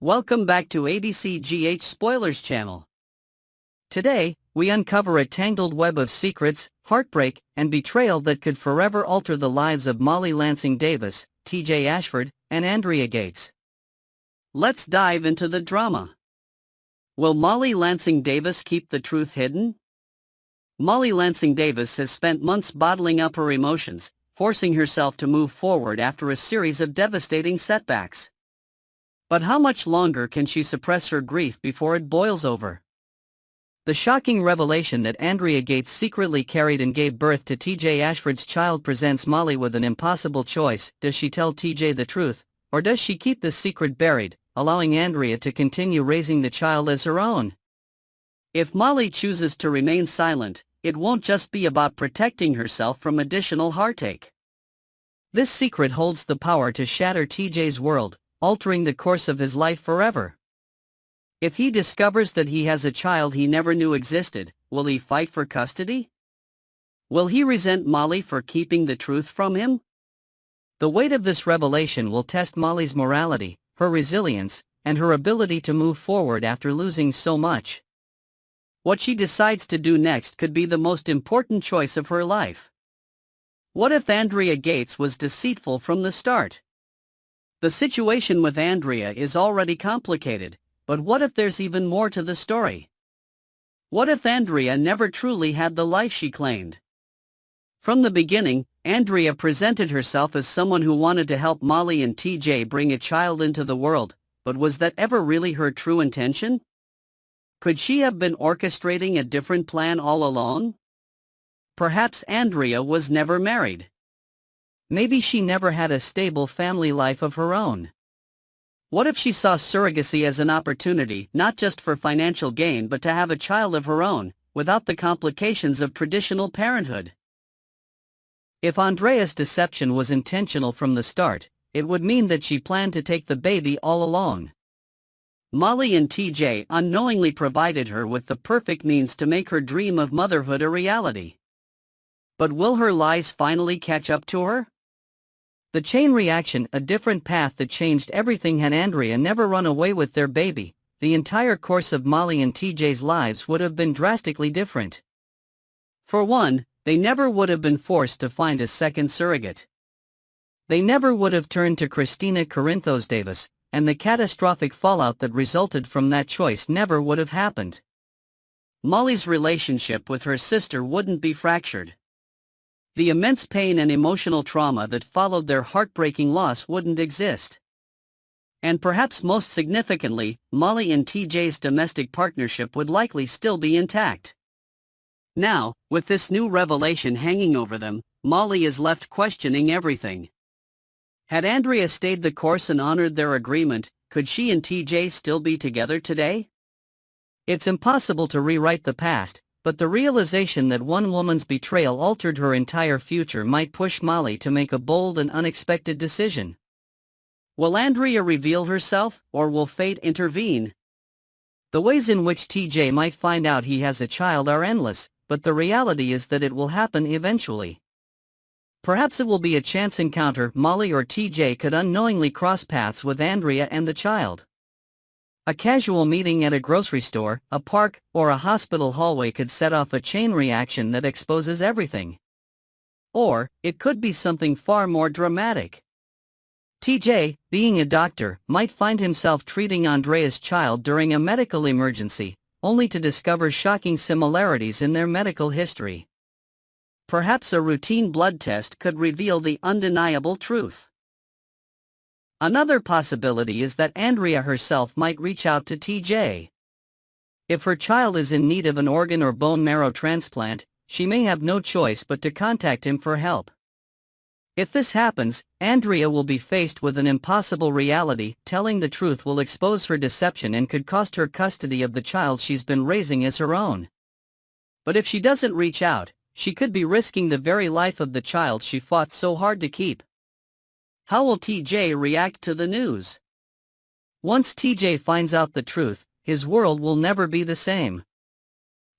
Welcome back to ABCGH Spoilers channel. Today, we uncover a tangled web of secrets, heartbreak, and betrayal that could forever alter the lives of Molly Lansing Davis, TJ Ashford, and Andrea Gates. Let's dive into the drama. Will Molly Lansing Davis keep the truth hidden? Molly Lansing Davis has spent months bottling up her emotions, forcing herself to move forward after a series of devastating setbacks. But how much longer can she suppress her grief before it boils over? The shocking revelation that Andrea Gates secretly carried and gave birth to TJ Ashford's child presents Molly with an impossible choice. Does she tell TJ the truth, or does she keep the secret buried, allowing Andrea to continue raising the child as her own? If Molly chooses to remain silent, it won't just be about protecting herself from additional heartache. This secret holds the power to shatter TJ's world, altering the course of his life forever. If he discovers that he has a child he never knew existed, will he fight for custody? Will he resent Molly for keeping the truth from him? The weight of this revelation will test Molly's morality, her resilience, and her ability to move forward after losing so much. What she decides to do next could be the most important choice of her life. What if Andrea Gates was deceitful from the start? The situation with Andrea is already complicated, but what if there's even more to the story? What if Andrea never truly had the life she claimed? From the beginning, Andrea presented herself as someone who wanted to help Molly and TJ bring a child into the world, but was that ever really her true intention? Could she have been orchestrating a different plan all along? Perhaps Andrea was never married. Maybe she never had a stable family life of her own. What if she saw surrogacy as an opportunity not just for financial gain but to have a child of her own, without the complications of traditional parenthood? If Andrea's deception was intentional from the start, it would mean that she planned to take the baby all along. Molly and TJ unknowingly provided her with the perfect means to make her dream of motherhood a reality. But will her lies finally catch up to her? The chain reaction, a different path that changed everything. Had Andrea never run away with their baby, the entire course of Molly and TJ's lives would have been drastically different. For one, they never would have been forced to find a second surrogate. They never would have turned to Christina Corinthos Davis, and the catastrophic fallout that resulted from that choice never would have happened. Molly's relationship with her sister wouldn't be fractured. The immense pain and emotional trauma that followed their heartbreaking loss wouldn't exist. And perhaps most significantly, Molly and TJ's domestic partnership would likely still be intact. Now, with this new revelation hanging over them, Molly is left questioning everything. Had Andrea stayed the course and honored their agreement, could she and TJ still be together today? It's impossible to rewrite the past, but the realization that one woman's betrayal altered her entire future might push Molly to make a bold and unexpected decision. Will Andrea reveal herself, or will fate intervene? The ways in which TJ might find out he has a child are endless, but the reality is that it will happen eventually. Perhaps it will be a chance encounter. Molly or TJ could unknowingly cross paths with Andrea and the child. A casual meeting at a grocery store, a park, or a hospital hallway could set off a chain reaction that exposes everything. Or, it could be something far more dramatic. TJ, being a doctor, might find himself treating Andrea's child during a medical emergency, only to discover shocking similarities in their medical history. Perhaps a routine blood test could reveal the undeniable truth. Another possibility is that Andrea herself might reach out to TJ. If her child is in need of an organ or bone marrow transplant, she may have no choice but to contact him for help. If this happens, Andrea will be faced with an impossible reality. Telling the truth will expose her deception and could cost her custody of the child she's been raising as her own. But if she doesn't reach out, she could be risking the very life of the child she fought so hard to keep. How will TJ react to the news? Once TJ finds out the truth, his world will never be the same.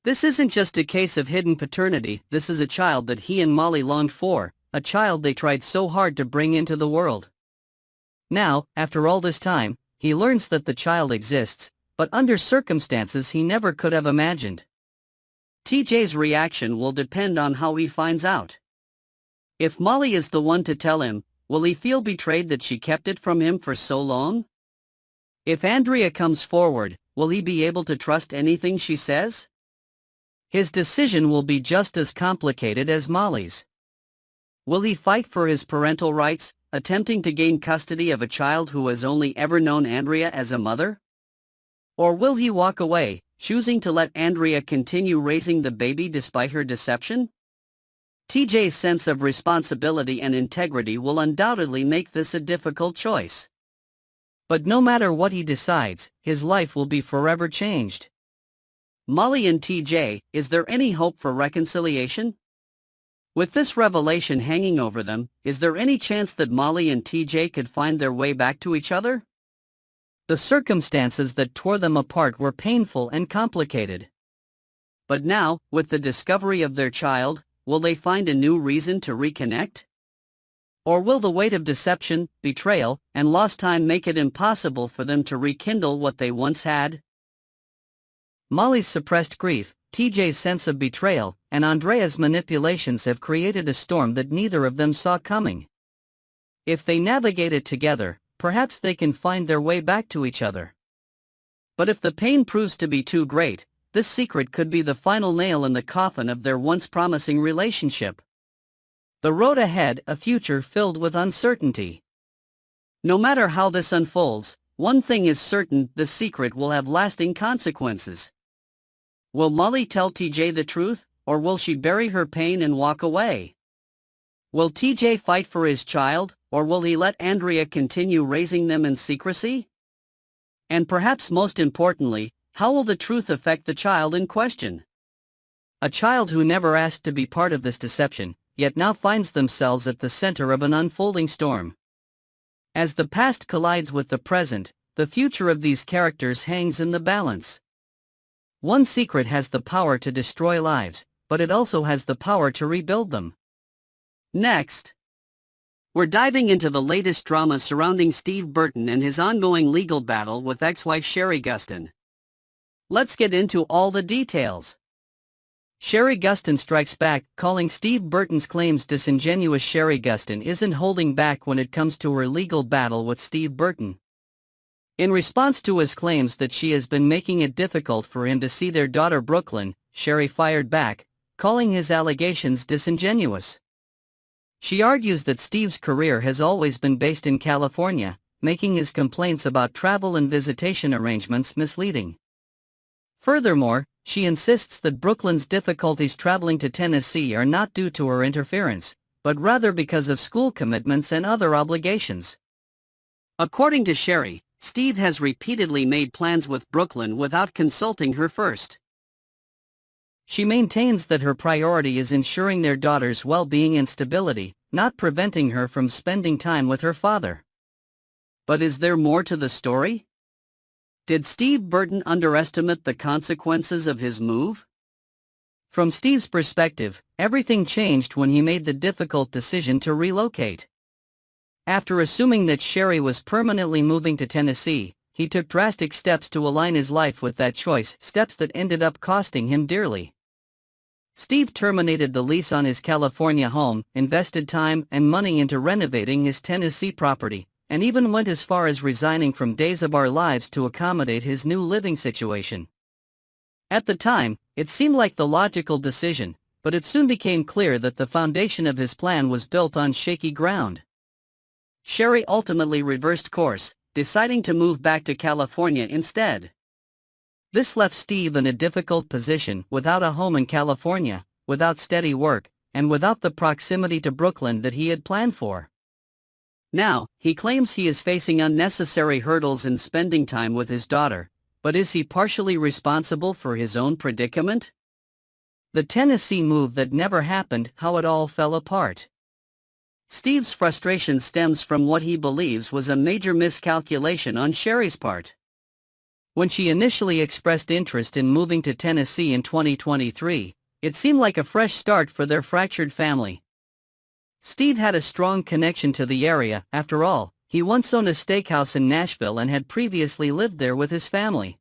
This isn't just a case of hidden paternity. This is a child that he and Molly longed for, a child they tried so hard to bring into the world. Now, after all this time, he learns that the child exists, but under circumstances he never could have imagined. TJ's reaction will depend on how he finds out. If Molly is the one to tell him, will he feel betrayed that she kept it from him for so long? If Andrea comes forward, will he be able to trust anything she says? His decision will be just as complicated as Molly's. Will he fight for his parental rights, attempting to gain custody of a child who has only ever known Andrea as a mother? Or will he walk away, choosing to let Andrea continue raising the baby despite her deception? TJ's sense of responsibility and integrity will undoubtedly make this a difficult choice. But no matter what he decides, his life will be forever changed. Molly and TJ, is there any hope for reconciliation? With this revelation hanging over them, is there any chance that Molly and TJ could find their way back to each other? The circumstances that tore them apart were painful and complicated. But now, with the discovery of their child, will they find a new reason to reconnect? Or will the weight of deception, betrayal, and lost time make it impossible for them to rekindle what they once had? Molly's suppressed grief, TJ's sense of betrayal, and Andrea's manipulations have created a storm that neither of them saw coming. If they navigate it together, perhaps they can find their way back to each other. But if the pain proves to be too great, this secret could be the final nail in the coffin of their once promising relationship. The road ahead, a future filled with uncertainty. No matter how this unfolds, one thing is certain: the secret will have lasting consequences. Will Molly tell TJ the truth, or will she bury her pain and walk away? Will TJ fight for his child, or will he let Andrea continue raising them in secrecy? And perhaps most importantly, how will the truth affect the child in question? A child who never asked to be part of this deception, yet now finds themselves at the center of an unfolding storm. As the past collides with the present, the future of these characters hangs in the balance. One secret has the power to destroy lives, but it also has the power to rebuild them. Next, we're diving into the latest drama surrounding Steve Burton and his ongoing legal battle with ex-wife Sheree Gustin. Let's get into all the details. Sheree Gustin strikes back, calling Steve Burton's claims disingenuous. Sheree Gustin isn't holding back when it comes to her legal battle with Steve Burton. In response to his claims that she has been making it difficult for him to see their daughter Brooklyn, Sheree fired back, calling his allegations disingenuous. She argues that Steve's career has always been based in California, making his complaints about travel and visitation arrangements misleading. Furthermore, she insists that Brooklyn's difficulties traveling to Tennessee are not due to her interference, but rather because of school commitments and other obligations. According to Sheree, Steve has repeatedly made plans with Brooklyn without consulting her first. She maintains that her priority is ensuring their daughter's well-being and stability, not preventing her from spending time with her father. But is there more to the story? Did Steve Burton underestimate the consequences of his move? From Steve's perspective, everything changed when he made the difficult decision to relocate. After assuming that Sheree was permanently moving to Tennessee, he took drastic steps to align his life with that choice, steps that ended up costing him dearly. Steve terminated the lease on his California home, invested time and money into renovating his Tennessee property, and even went as far as resigning from Days of Our Lives to accommodate his new living situation. At the time, it seemed like the logical decision, but it soon became clear that the foundation of his plan was built on shaky ground. Sheree ultimately reversed course, deciding to move back to California instead. This left Steve in a difficult position, without a home in California, without steady work, and without the proximity to Brooklyn that he had planned for. Now, he claims he is facing unnecessary hurdles in spending time with his daughter, but is he partially responsible for his own predicament? The Tennessee move that never happened, how it all fell apart. Steve's frustration stems from what he believes was a major miscalculation on Sheree's part. When she initially expressed interest in moving to Tennessee in 2023, it seemed like a fresh start for their fractured family. Steve had a strong connection to the area, after all, He once owned a steakhouse in Nashville and had previously lived there with his family.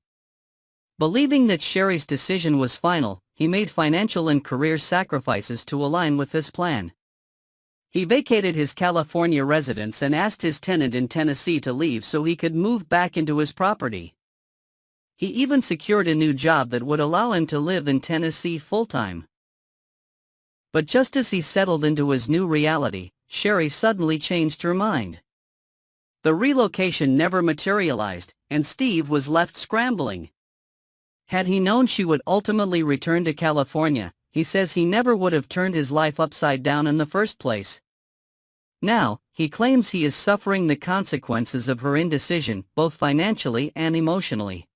Believing that Sheree's decision was final, he made financial and career sacrifices to align with this plan. He vacated his California residence and asked his tenant in Tennessee to leave so he could move back into his property. He even secured a new job that would allow him to live in Tennessee full-time. But just as he settled into his new reality, Sheree suddenly changed her mind. The relocation never materialized, and Steve was left scrambling. Had he known she would ultimately return to California, he says he never would have turned his life upside down in the first place. Now, he claims he is suffering the consequences of her indecision, both financially and emotionally.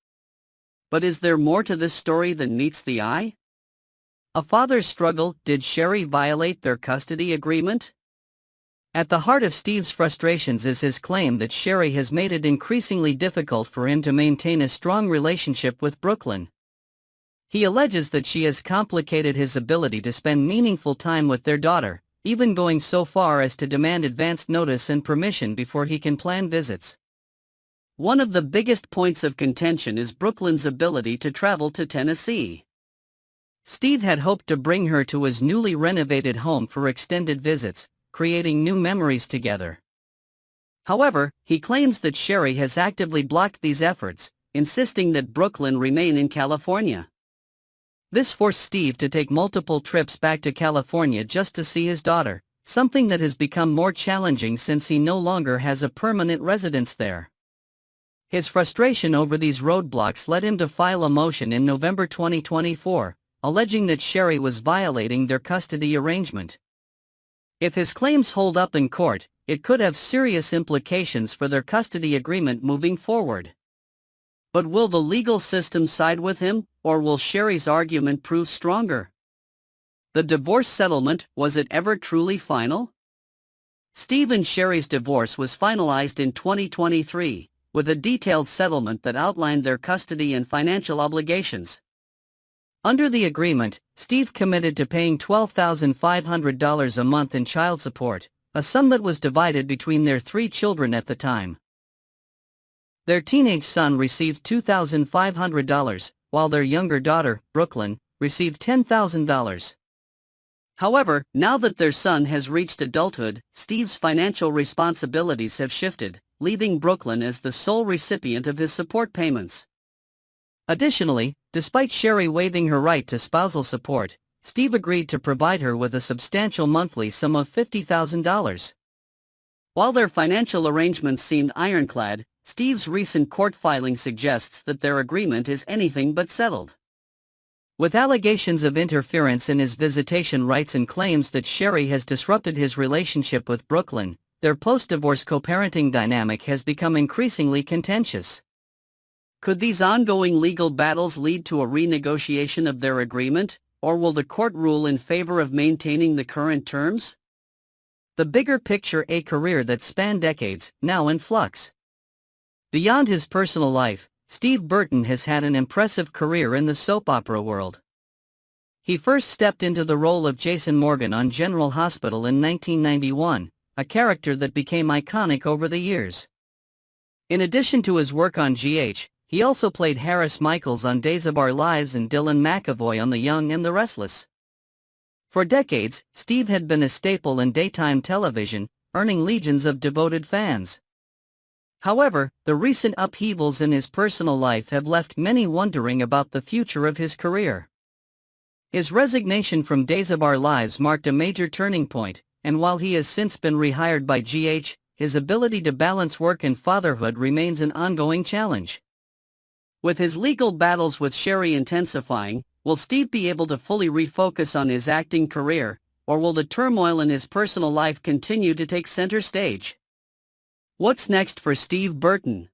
But is there more to this story than meets the eye? A father's struggle. Did Sheree violate their custody agreement? At the heart of Steve's frustrations is his claim that Sheree has made it increasingly difficult for him to maintain a strong relationship with Brooklyn. He alleges that she has complicated his ability to spend meaningful time with their daughter, even going so far as to demand advance notice and permission before he can plan visits. One of the biggest points of contention is Brooklyn's ability to travel to Tennessee. Steve had hoped to bring her to his newly renovated home for extended visits, creating new memories together. However, he claims that Sheree has actively blocked these efforts, insisting that Brooklyn remain in California. This forced Steve to take multiple trips back to California just to see his daughter, something that has become more challenging since he no longer has a permanent residence there. His frustration over these roadblocks led him to file a motion in November 2024, alleging that Sheree was violating their custody arrangement. If his claims hold up in court, it could have serious implications for their custody agreement moving forward. But will the legal system side with him, or will Sheree's argument prove stronger? The divorce settlement, was it ever truly final? Steve and Sheree's divorce was finalized in 2023, with a detailed settlement that outlined their custody and financial obligations. Under the agreement, Steve committed to paying $12,500 a month in child support, a sum that was divided between their 3 children at the time. Their teenage son received $2,500, while their younger daughter, Brooklyn, received $10,000. However, now that their son has reached adulthood, Steve's financial responsibilities have shifted, leaving Brooklyn as the sole recipient of his support payments. Additionally, despite Sheree waiving her right to spousal support, Steve agreed to provide her with a substantial monthly sum of $50,000. While their financial arrangements seemed ironclad, Steve's recent court filing suggests that their agreement is anything but settled. With allegations of interference in his visitation rights and claims that Sheree has disrupted his relationship with Brooklyn, their post-divorce co-parenting dynamic has become increasingly contentious. Could these ongoing legal battles lead to a renegotiation of their agreement, or will the court rule in favor of maintaining the current terms? The bigger picture: a career that spanned decades, now in flux. Beyond his personal life, Steve Burton has had an impressive career in the soap opera world. He first stepped into the role of Jason Morgan on General Hospital in 1991, a character that became iconic over the years. In addition to his work on GH, he also played Harris Michaels on Days of Our Lives and Dylan McAvoy on The Young and the Restless. For decades, Steve had been a staple in daytime television, earning legions of devoted fans. However, the recent upheavals in his personal life have left many wondering about the future of his career. His resignation from Days of Our Lives marked a major turning point, and while he has since been rehired by GH, his ability to balance work and fatherhood remains an ongoing challenge. With his legal battles with Sheree intensifying, will Steve be able to fully refocus on his acting career, or will the turmoil in his personal life continue to take center stage? What's next for Steve Burton?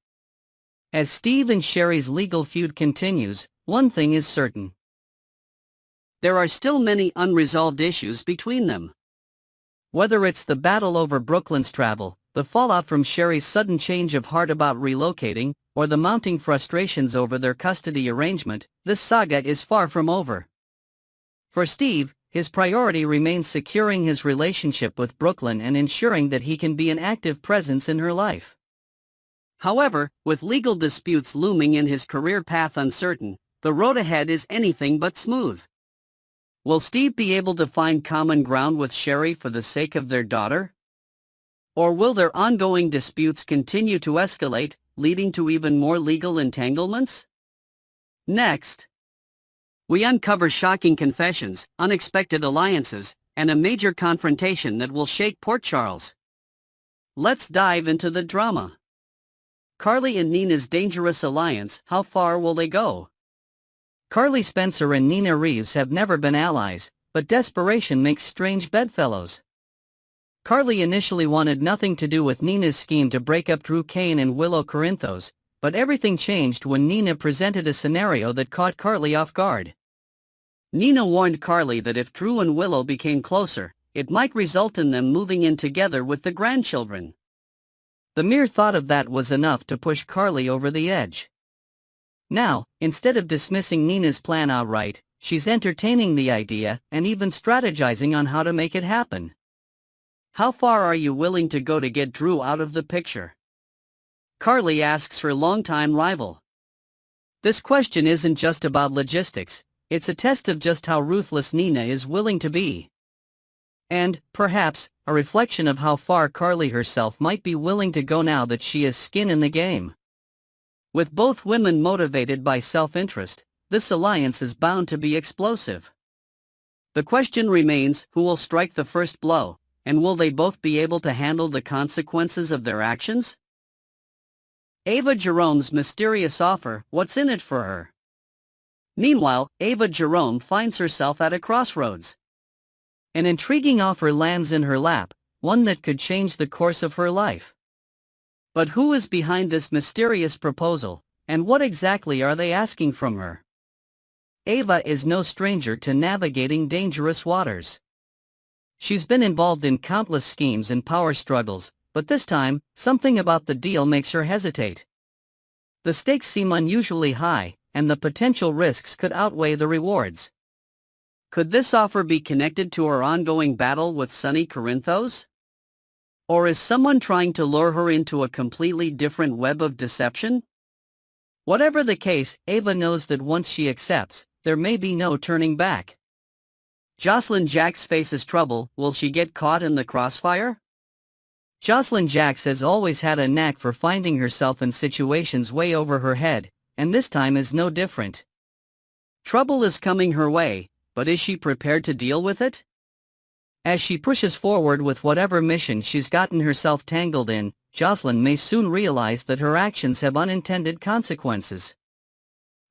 As Steve and Sheree's legal feud continues, one thing is certain. There are still many unresolved issues between them. Whether it's the battle over Brooklyn's travel, the fallout from Sheree's sudden change of heart about relocating, or the mounting frustrations over their custody arrangement, this saga is far from over. For Steve, his priority remains securing his relationship with Brooklyn and ensuring that he can be an active presence in her life. However, with legal disputes looming and his career path uncertain, the road ahead is anything but smooth. Will Steve be able to find common ground with Sheree for the sake of their daughter? Or will their ongoing disputes continue to escalate, leading to even more legal entanglements? Next, we uncover shocking confessions, unexpected alliances, and a major confrontation that will shake Port Charles. Let's dive into the drama. Carly and Nina's dangerous alliance, how far will they go? Carly Spencer and Nina Reeves have never been allies, but desperation makes strange bedfellows. Carly initially wanted nothing to do with Nina's scheme to break up Drew Kane and Willow Corinthos, but everything changed when Nina presented a scenario that caught Carly off guard. Nina warned Carly that if Drew and Willow became closer, it might result in them moving in together with the grandchildren. The mere thought of that was enough to push Carly over the edge. Now, instead of dismissing Nina's plan outright, she's entertaining the idea and even strategizing on how to make it happen. How far are you willing to go to get Drew out of the picture? Carly asks her longtime rival. This question isn't just about logistics, it's a test of just how ruthless Nina is willing to be. And, perhaps, a reflection of how far Carly herself might be willing to go now that she has skin in the game. With both women motivated by self-interest, this alliance is bound to be explosive. The question remains, who will strike the first blow, and will they both be able to handle the consequences of their actions? Ava Jerome's mysterious offer, what's in it for her? Meanwhile, Ava Jerome finds herself at a crossroads. An intriguing offer lands in her lap, one that could change the course of her life. But who is behind this mysterious proposal, and what exactly are they asking from her? Ava is no stranger to navigating dangerous waters. She's been involved in countless schemes and power struggles, but this time, something about the deal makes her hesitate. The stakes seem unusually high, and the potential risks could outweigh the rewards. Could this offer be connected to her ongoing battle with Sonny Corinthos? Or is someone trying to lure her into a completely different web of deception? Whatever the case, Ava knows that once she accepts, there may be no turning back. Josslyn Jax faces trouble, will she get caught in the crossfire? Josslyn Jax has always had a knack for finding herself in situations way over her head, and this time is no different. Trouble is coming her way, but is she prepared to deal with it? As she pushes forward with whatever mission she's gotten herself tangled in, Josslyn may soon realize that her actions have unintended consequences.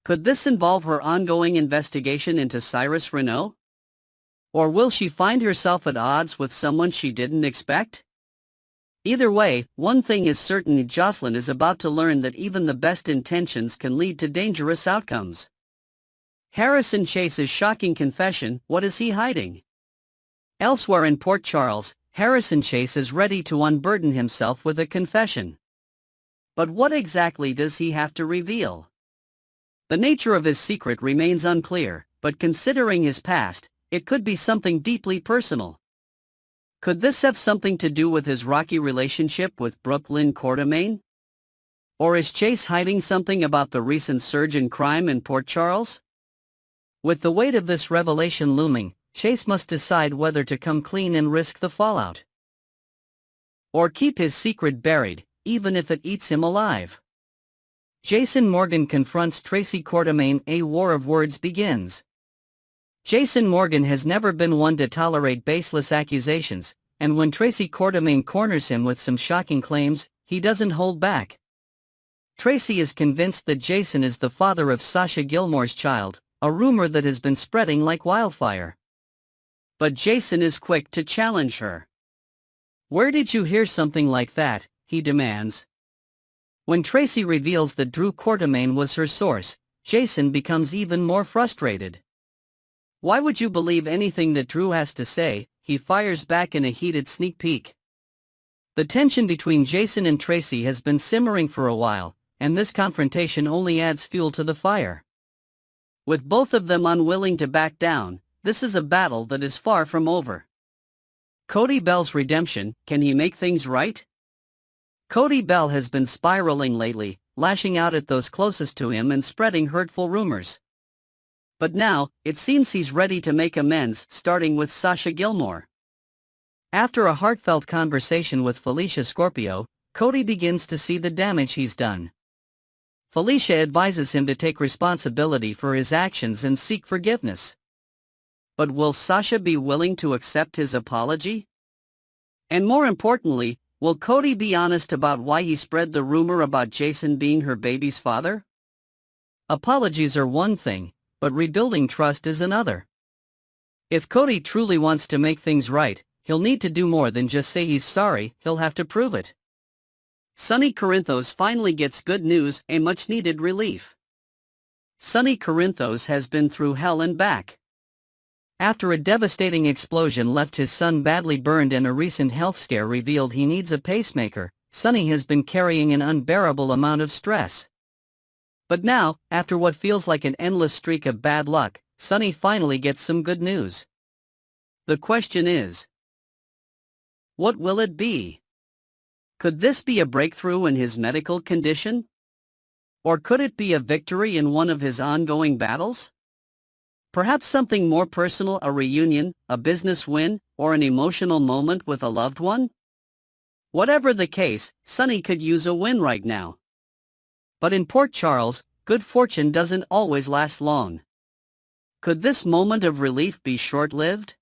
Could this involve her ongoing investigation into Cyrus Renault? Or will she find herself at odds with someone she didn't expect? Either way, one thing is certain: Josslyn is about to learn that even the best intentions can lead to dangerous outcomes. Harrison Chase's shocking confession, what is he hiding? Elsewhere in Port Charles, Harrison Chase is ready to unburden himself with a confession. But what exactly does he have to reveal? The nature of his secret remains unclear, but considering his past, it could be something deeply personal. Could this have something to do with his rocky relationship with Brooklyn Quartermain? Or is Chase hiding something about the recent surge in crime in Port Charles? With the weight of this revelation looming, Chase must decide whether to come clean and risk the fallout, or keep his secret buried, even if it eats him alive. Jason Morgan confronts Tracy Quartermain. A war of words begins. Jason Morgan has never been one to tolerate baseless accusations, and when Tracy Quartermain corners him with some shocking claims, he doesn't hold back. Tracy is convinced that Jason is the father of Sasha Gilmore's child, a rumor that has been spreading like wildfire. But Jason is quick to challenge her. "Where did you hear something like that?" he demands. When Tracy reveals that Drew Quartermain was her source, Jason becomes even more frustrated. "Why would you believe anything that Drew has to say?" he fires back in a heated sneak peek. The tension between Jason and Tracy has been simmering for a while, and this confrontation only adds fuel to the fire. With both of them unwilling to back down, this is a battle that is far from over. Cody Bell's redemption, can he make things right? Cody Bell has been spiraling lately, lashing out at those closest to him and spreading hurtful rumors. But now, it seems he's ready to make amends, starting with Sasha Gilmore. After a heartfelt conversation with Felicia Scorpio, Cody begins to see the damage he's done. Felicia advises him to take responsibility for his actions and seek forgiveness. But will Sasha be willing to accept his apology? And more importantly, will Cody be honest about why he spread the rumor about Jason being her baby's father? Apologies are one thing, but rebuilding trust is another. If Cody truly wants to make things right, he'll need to do more than just say he's sorry, he'll have to prove it. Sonny Corinthos finally gets good news, a much-needed relief. Sonny Corinthos has been through hell and back. After a devastating explosion left his son badly burned and a recent health scare revealed he needs a pacemaker, Sonny has been carrying an unbearable amount of stress. But now, after what feels like an endless streak of bad luck, Sonny finally gets some good news. The question is, what will it be? Could this be a breakthrough in his medical condition? Or could it be a victory in one of his ongoing battles? Perhaps something more personal, a reunion, a business win, or an emotional moment with a loved one? Whatever the case, Sonny could use a win right now. But in Port Charles, good fortune doesn't always last long. Could this moment of relief be short-lived?